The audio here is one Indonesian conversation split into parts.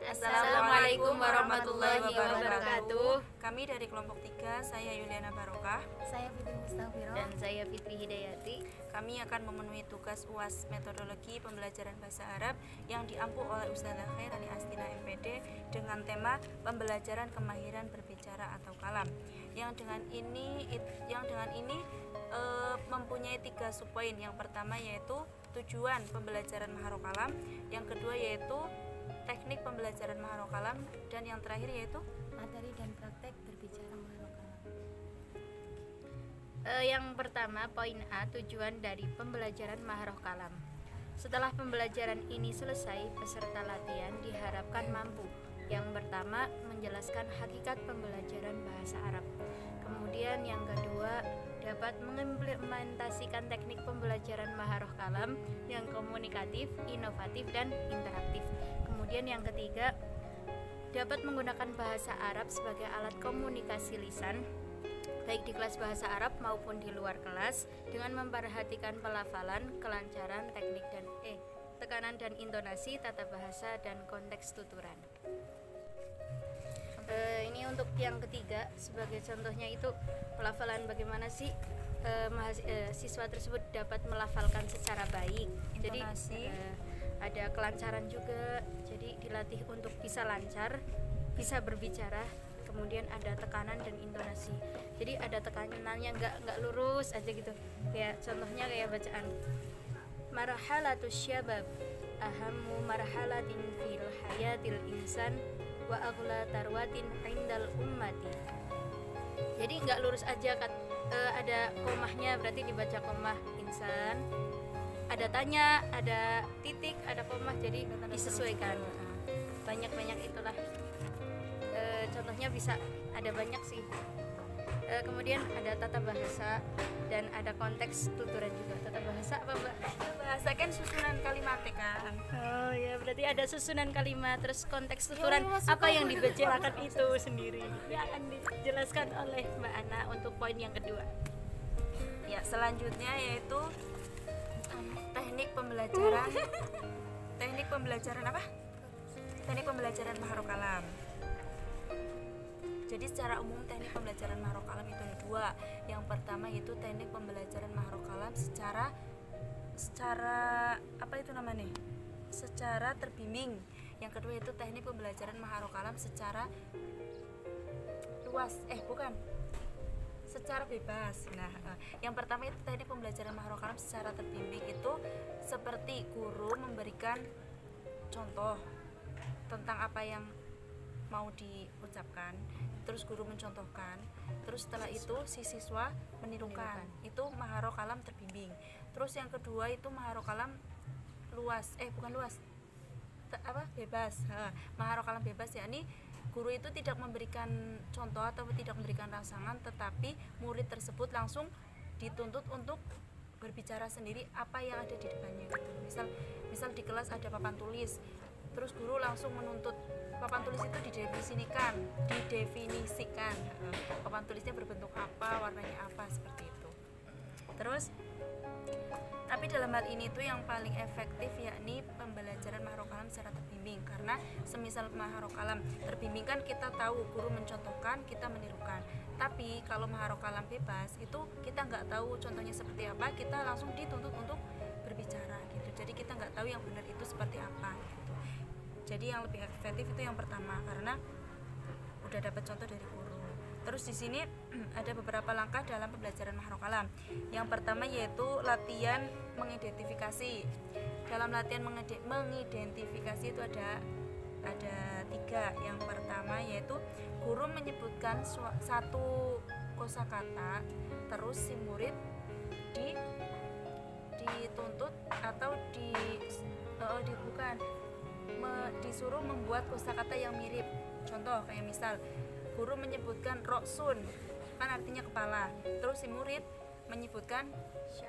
Assalamualaikum warahmatullahi wabarakatuh. Kami dari kelompok 3, saya Yuliana Barokah. Saya Fitri Mustafiro. Dan saya Fitri Hidayati. Kami akan memenuhi tugas UAS metodologi pembelajaran bahasa Arab yang diampu oleh Ustazah Khairani Astina MPD dengan tema pembelajaran kemahiran berbicara atau kalam. Yang dengan ini mempunyai 3 subpoin. Yang pertama yaitu tujuan pembelajaran maharo kalam, yang kedua yaitu teknik pembelajaran maharo kalam, dan yang terakhir yaitu Materi dan praktek berbicara maharo kalam. Yang pertama, poin A, tujuan dari pembelajaran maharo kalam. Setelah pembelajaran ini selesai, peserta latihan diharapkan mampu. Yang pertama, menjelaskan hakikat pembelajaran bahasa Arab. Kemudian yang kedua, dapat mengimplementasikan teknik pembelajaran maharoh kalam yang komunikatif, inovatif, dan interaktif. Kemudian yang ketiga, dapat menggunakan bahasa Arab sebagai alat komunikasi lisan, baik di kelas bahasa Arab maupun di luar kelas, dengan memperhatikan pelafalan, kelancaran, teknik dan tekanan dan intonasi, tata bahasa, dan konteks tuturan. Ini untuk yang ketiga, sebagai contohnya itu pelafalan, bagaimana sih siswa tersebut dapat melafalkan secara baik. intonasi. Jadi ada kelancaran juga, jadi dilatih untuk bisa lancar, bisa berbicara. Kemudian ada tekanan dan intonasi, jadi ada tekanannya nggak lurus aja gitu. Kayak contohnya kayak bacaan marhalatus syabab ahammu marhalatin fil hayatil insan wa aghla tarwatin indal ummati. Jadi nggak lurus aja kan, ada komahnya, berarti dibaca komah insan, ada tanya, ada titik, ada komah, jadi disesuaikan. Banyak itulah. Contohnya bisa ada banyak sih. Kemudian ada tata bahasa dan ada konteks tuturan juga. Tata bahasa apa, Mbak? Bahasa kan susunan kalimat kan. Oh ya, berarti ada susunan kalimat, terus konteks tuturan apa yang dibicarakan itu sendiri. Ini akan dijelaskan oleh Mbak Ana untuk poin yang kedua. Ya, selanjutnya yaitu teknik pembelajaran apa? Teknik pembelajaran maharo kalam. Jadi secara umum teknik pembelajaran maharo kalam itu ada 2. Yang pertama yaitu teknik pembelajaran maharo kalam secara apa itu namanya? Secara terbimbing. Yang kedua itu teknik pembelajaran maharo kalam secara luas. Secara bebas. Nah, yang pertama itu teknik pembelajaran maharo kalam secara terbimbing itu seperti guru memberikan contoh tentang apa yang mau diucapkan, terus guru mencontohkan, terus setelah itu si siswa menirukan. Itu maharo kalam terbimbing. Terus yang kedua itu maharo kalam bebas. Maharo kalam bebas, yakni guru itu tidak memberikan contoh atau tidak memberikan rangsangan, tetapi murid tersebut langsung dituntut untuk berbicara sendiri apa yang ada di depannya gitu. Misal di kelas ada papan tulis, terus guru langsung menuntut papan tulis itu didefinisikan. Papan tulisnya berbentuk apa, warnanya apa, seperti itu. Terus tapi dalam hal ini tuh yang paling efektif yakni pembelajaran maharo kalam secara terbimbing, karena semisal maharo kalam terbimbing kan kita tahu guru mencontohkan, kita menirukan. Tapi kalau maharo kalam bebas itu kita nggak tahu contohnya seperti apa, kita langsung dituntut untuk berbicara gitu. Jadi kita nggak tahu yang benar itu seperti apa gitu. Jadi yang lebih efektif itu yang pertama, karena udah dapat contoh dari guru. Terus di sini ada beberapa langkah dalam pembelajaran maharo kalam. Yang pertama yaitu latihan mengidentifikasi. Dalam latihan mengidentifikasi itu ada 3. Yang pertama yaitu guru menyebutkan satu kosakata, terus si murid dituntut atau disuruh membuat kosakata yang mirip. Contoh kayak misal guru menyebutkan roksun, kan artinya kepala, terus si murid menyebutkan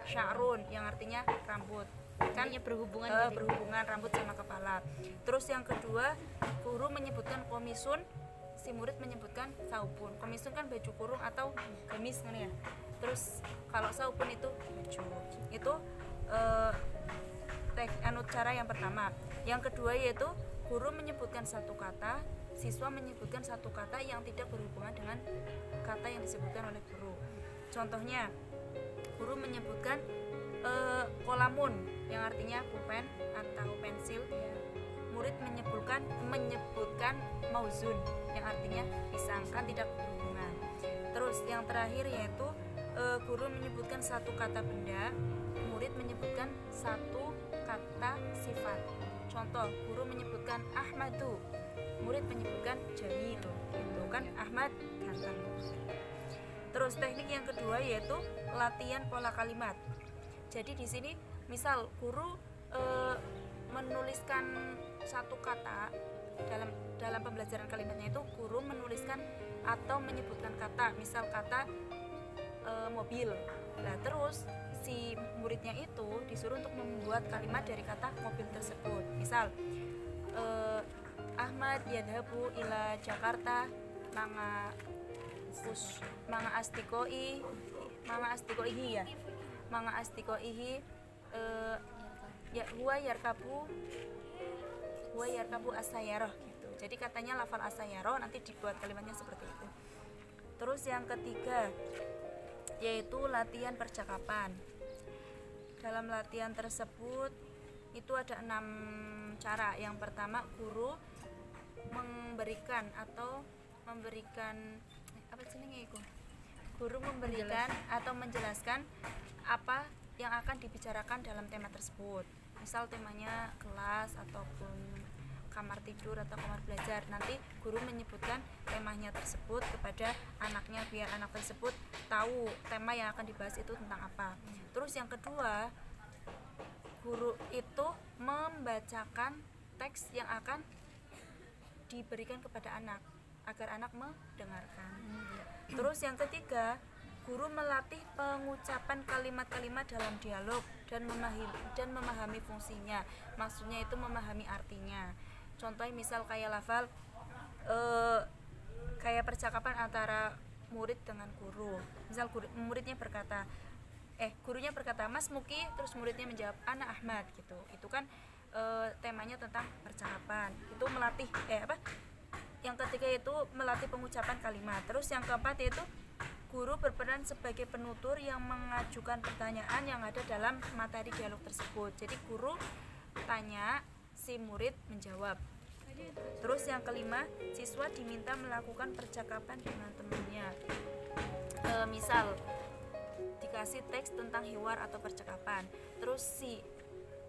sya'run yang artinya rambut, kan berhubungan rambut sama kepala. Terus yang kedua guru menyebutkan komisun, si murid menyebutkan saupun. Komisun kan baju kurung atau gamis kan ya. Terus kalau saupun itu baju. Itu cara yang pertama. Yang kedua yaitu guru menyebutkan satu kata, siswa menyebutkan satu kata yang tidak berhubungan dengan kata yang disebutkan oleh guru. Contohnya, guru menyebutkan kolamun yang artinya pulpen atau pensil. Murid menyebutkan mauzun yang artinya pisang, kan tidak berhubungan. Terus yang terakhir yaitu guru menyebutkan satu kata benda, murid menyebutkan satu kata sifat. Contoh, guru menyebutkan Ahmadu, murid menyebutkan Jamil, itu kan Ahmad ganteng. Terus teknik yang kedua yaitu latihan pola kalimat. Jadi di sini misal guru menuliskan satu kata dalam pembelajaran kalimatnya itu guru menuliskan atau menyebutkan kata, misal kata mobil. Nah, terus si muridnya itu disuruh untuk membuat kalimat dari kata mobil tersebut. Misal Ahmad yadhabu ila Jakarta manga astikoihi ya huwa yarkabu asayaroh gitu. Jadi katanya lafal asayaroh, nanti dibuat kalimatnya seperti itu. Terus yang ketiga yaitu latihan percakapan. Dalam latihan tersebut itu ada 6 cara. Yang pertama, guru memberikan atau menjelaskan apa yang akan dibicarakan dalam tema tersebut. Misal temanya kelas ataupun kamar tidur atau kamar belajar. Nanti guru menyebutkan temanya tersebut kepada anaknya biar anak tersebut tahu tema yang akan dibahas itu tentang apa. Terus yang kedua, guru itu membacakan teks yang akan diberikan kepada anak agar anak mendengarkan. Terus yang ketiga, guru melatih pengucapan kalimat-kalimat dalam dialog dan memahami fungsinya. Maksudnya itu memahami artinya. Contohnya misal kayak lafal kayak percakapan antara murid dengan guru. Misal gurunya berkata, Mas Muki, terus muridnya menjawab Ana Ahmad gitu. Itu kan temanya tentang percakapan. Itu melatih yang ketiga itu melatih pengucapan kalimat. Terus yang keempat yaitu guru berperan sebagai penutur yang mengajukan pertanyaan yang ada dalam materi dialog tersebut. Jadi guru tanya, si murid menjawab. Terus yang kelima, siswa diminta melakukan percakapan dengan temannya. Misal dikasih teks tentang hiwar atau percakapan, terus si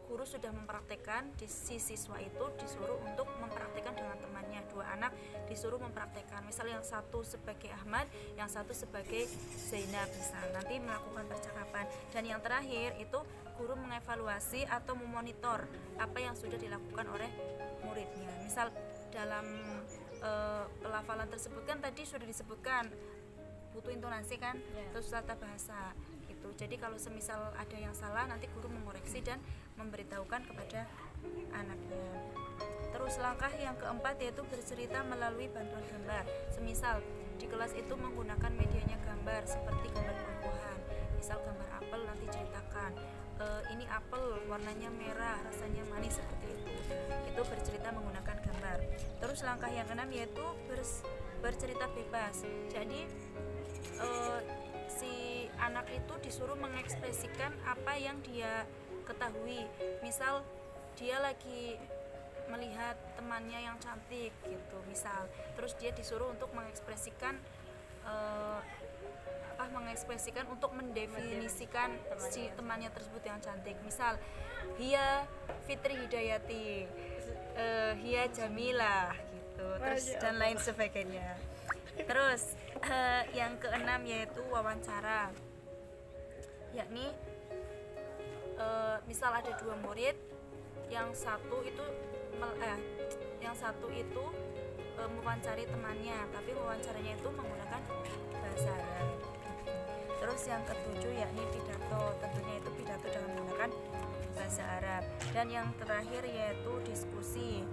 guru sudah mempraktekkan, si siswa itu disuruh untuk mempraktekkan dengan temannya. 2 anak disuruh mempraktekkan, misal yang satu sebagai Ahmad, yang satu sebagai Zainab, misal nanti melakukan percakapan. Dan yang terakhir itu guru mengevaluasi atau memonitor apa yang sudah dilakukan oleh muridnya. Misal dalam pelafalan tersebut kan tadi sudah disebutkan butuh intonasi kan, terus tata bahasa gitu. Jadi kalau semisal ada yang salah, nanti guru mengoreksi dan memberitahukan kepada anaknya. Terus langkah yang keempat yaitu bercerita melalui bantuan gambar. Semisal di kelas itu menggunakan medianya gambar seperti gambar buah-buahan. Misal gambar apel, nanti ceritakan ini apel warnanya merah, rasanya manis, seperti itu. Itu bercerita menggunakan gambar. Terus langkah yang keenam yaitu bercerita bebas. Jadi si anak itu disuruh mengekspresikan apa yang dia ketahui. Misal dia lagi melihat temannya yang cantik gitu, misal, terus dia disuruh untuk mengekspresikan untuk mendefinisikan si temannya tersebut yang cantik. Misal Hia Fitri Hidayati, Hia Jamila gitu, terus dan lain sebagainya. Terus yang keenam yaitu wawancara, yakni misal ada 2 murid, yang satu itu mewawancari temannya, tapi wawancaranya itu menggunakan bahasa Arab. Terus yang ketujuh yakni pidato, tentunya itu pidato dengan menggunakan bahasa Arab. Dan yang terakhir yaitu diskusi.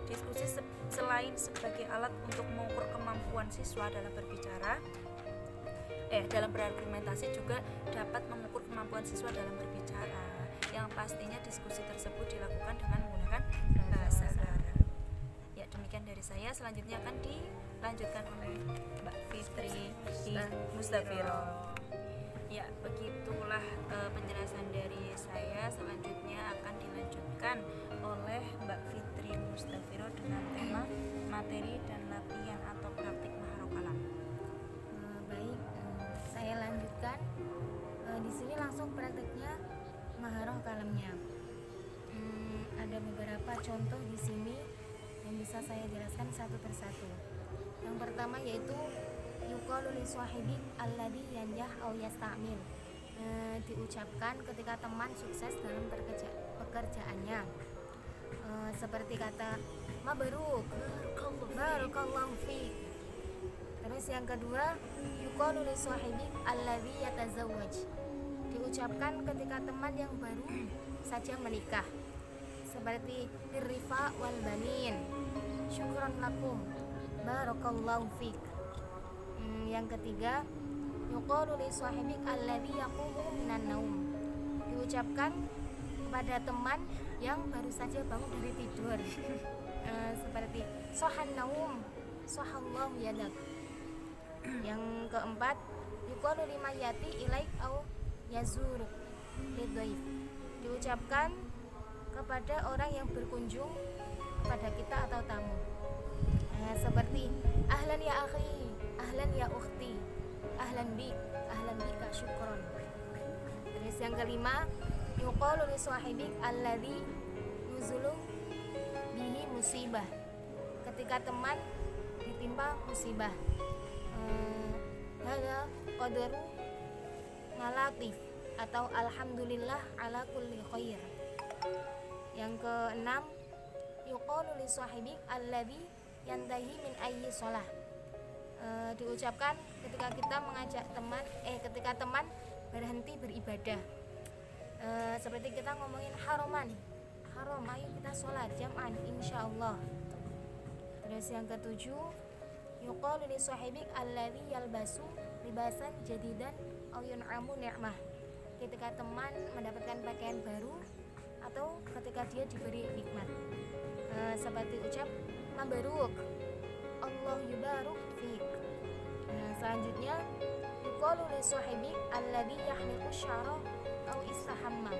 Diskusi selain sebagai alat untuk mengukur kemampuan siswa dalam berbicara, dalam berargumentasi, juga dapat mengukur kemampuan siswa dalam berbicara. Yang pastinya diskusi tersebut dilakukan dengan menggunakan bahasa Arab. sekian dari saya. Selanjutnya akan dilanjutkan oleh Mbak Fitri Mustafiro. Ya, begitulah penjelasan dari saya. Selanjutnya akan dilanjutkan oleh Mbak Fitri Mustafiro dengan tema materi dan latihan atau praktik maharok kalam. Baik, saya lanjutkan. Di sini langsung prakteknya maharoh kalamnya. Ada beberapa contoh di sini yang bisa saya jelaskan satu persatu. Yang pertama yaitu yuqalu li sahibi alladhi yanjah aw yasta'mil. Diucapkan ketika teman sukses dalam pekerjaannya. Seperti kata mabruk, barakallahu fiik. Terus yang kedua yuqalu li sahibi alladhi yatazawwaj. Diucapkan ketika teman yang baru saja menikah. Seperti birrifa wal banin, syukran lakum, barakallahu fiik. Yang ketiga yuqalu li sahibik alladhi yaqumu minan naum. Diucapkan kepada teman yang baru saja bangun dari tidur. Seperti sohan naum, sohallahu yadak. Yang keempat yuqalu lima yati ilaik au yazuruk lidhaif. Diucapkan kepada orang yang berkunjung kepada kita atau tamu. Seperti ahlan ya akhi, ahlan ya ukhti, ahlan bika syukron. Terus yang kelima yuqalu li sahibik alladhi nuzulu bihi musibah. Ketika teman ditimpa musibah. Hada qadaru malatif atau alhamdulillah ala kulli khair. Yang keenam yuqalu li sahibik alladhi yantahi min ayyi shalah. Diucapkan ketika kita mengajak teman ketika teman berhenti beribadah. Seperti kita ngomongin haram, ayo kita sholat jam'an insyaallah. Terus yang ketujuh yuqalu li sahibik alladhi yalbasu libasan jadidan aw yun'amu ni'mah. Ketika teman mendapatkan pakaian baru atau ketika dia diberi nikmat. Seperti ucap mabaruk, Allah yubaruk fiik. Selanjutnya yuqalu li sahibik alladhi yahliqu syara aw istahamma.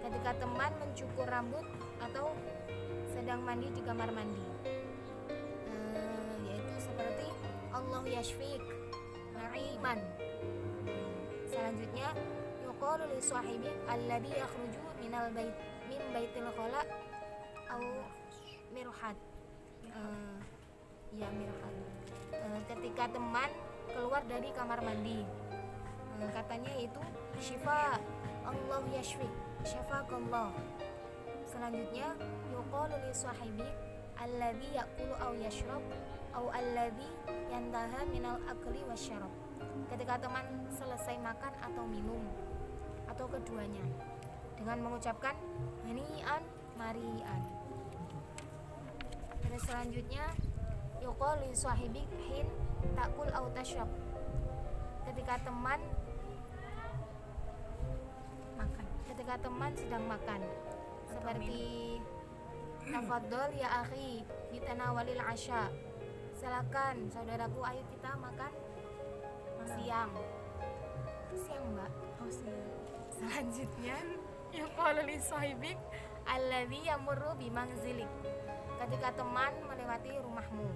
Ketika teman mencukur rambut atau sedang mandi di kamar mandi. Yaitu seperti Allah yashfik na'iman. Selanjutnya yuqalu li sahibik alladhi yakhruju minal bait min baitil khala au mirhad. Mirhad. Ketika teman keluar dari kamar mandi, katanya itu syifa, Allah yashfi, syafakallah. Selanjutnya yuqalu li sahibik alladhi ya'kulu aw yashrab aw alladhi yantaha minal akli wasyarab. Ketika teman selesai makan atau minum atau keduanya dengan mengucapkan hani'an mari'an. Terus selanjutnya yuqalu li sahibik hin ta'kul aw tashrab. Ketika teman sedang makan, seperti tafaddal ya akhi bitanawalil asya. Silakan saudaraku, ayo kita makan siang, Mbak. Siang. Selanjutnya yuqalu li sahibik alladhi yamurru bimanzilik. Ketika teman melewati rumahmu,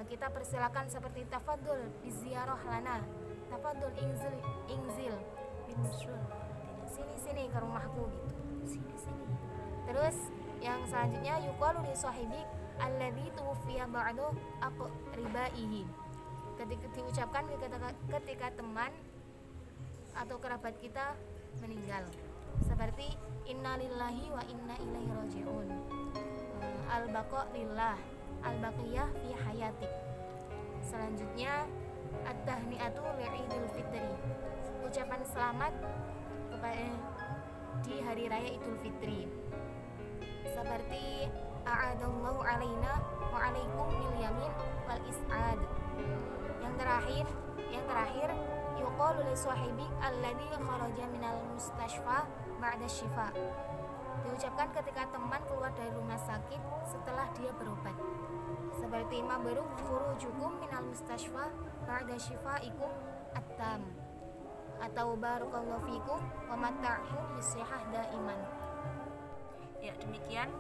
kita persilakan seperti tafaddul biziarah lana, tafaddul ingzil sini ke rumahku gitu. Sini. Terus yang selanjutnya yuqalu li sahibik alladhi tuwfiya ba'du aqribaihi. Ketika diucapkan ketika teman atau kerabat kita meninggal, seperti innalillahi wa inna ilaihi raji'un, al-baqa lillah, al-baqiyah fi hayatik. Selanjutnya at-tahni'atu li'idul fitri, ucapan selamat di hari raya Idul Fitri, seperti a'adallahu alaina wa alaikum bil yamin wal is'ad. Yang terakhir yuqalu li sahibik alladhi kharaja minal mustashfa ba'da syifa. diucapkan ketika teman keluar dari rumah sakit setelah dia berobat. Seperti mabruk khurujukum minal mustashfa ba'da shifaikum at-tam, atau barakallahu fikum wa mata'kum bisihah daiman. Ya, demikian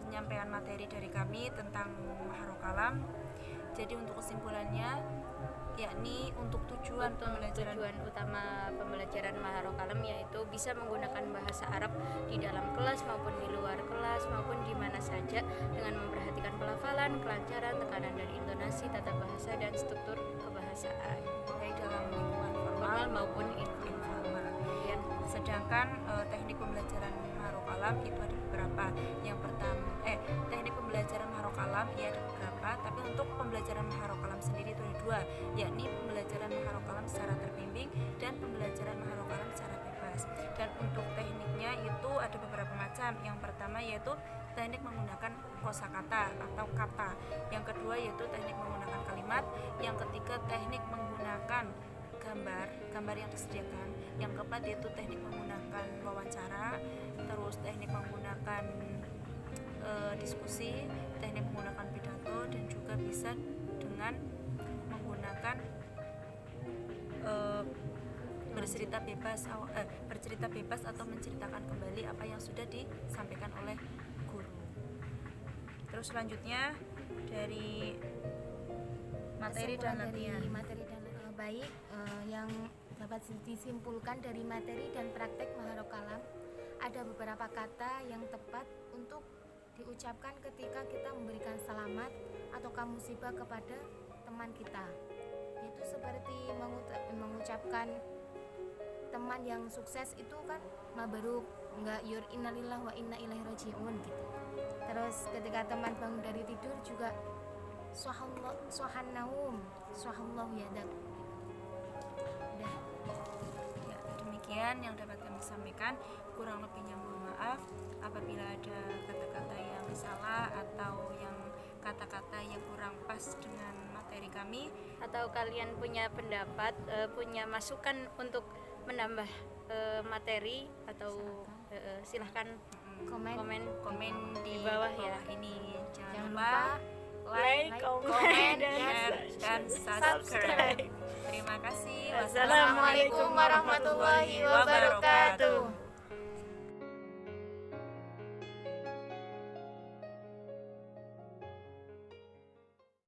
penyampaian materi dari kami tentang Maharul Kalam. Jadi untuk kesimpulannya, yakni untuk tujuan utama pembelajaran Maharul Kalam yaitu bisa menggunakan bahasa Arab di dalam kelas maupun di luar kelas maupun di mana saja dengan memperhatikan pelafalan, kelancaran, tekanan dan intonasi, tata bahasa dan struktur kebahasaan baik dalam lingkungan formal maupun informal. Kemudian sedangkan teknik pembelajaran Maharul Kalam itu ada beberapa. Yang pertama, teknik pembelajaran Maharul Kalam ya ada beberapa, tapi untuk pembelajaran Maharul Kalam sendiri itu ada dua, yakni pembelajaran Maharul Kalam secara terbimbing dan pembelajaran Maharul Kalam secara bebas. Dan untuk tekniknya itu ada beberapa macam. Yang pertama yaitu teknik menggunakan kosakata atau kata. Yang kedua yaitu teknik menggunakan kalimat. Yang ketiga teknik menggunakan gambar yang disediakan. Yang keempat yaitu teknik menggunakan wawancara, terus teknik menggunakan diskusi, teknik menggunakan pidato, dan juga bisa dengan menggunakan bercerita bebas atau menceritakan kembali apa yang sudah disampaikan oleh guru. Terus selanjutnya dari materi dan latihan. Baik, yang dapat disimpulkan dari materi dan praktek Maharul Kalam, ada beberapa kata yang tepat untuk diucapkan ketika kita memberikan selamat atau musibah kepada teman kita, yaitu seperti mengucapkan teman yang sukses itu kan mabruk, enggak yur innalillah wa inna ilaihi rajiun gitu. Terus ketika teman bangun dari tidur juga sohannaum sohallahu yadak. Ya, demikian yang dapat kami sampaikan. Kurang lebihnya mohon maaf apabila ada kata-kata yang salah atau yang kata-kata yang kurang pas dengan materi kami, atau kalian punya pendapat, punya masukan untuk menambah materi atau silahkan komen di bawah ya. Ini jangan lupa like, comment, dan subscribe. Terima kasih. Wassalamualaikum warahmatullahi wabarakatuh.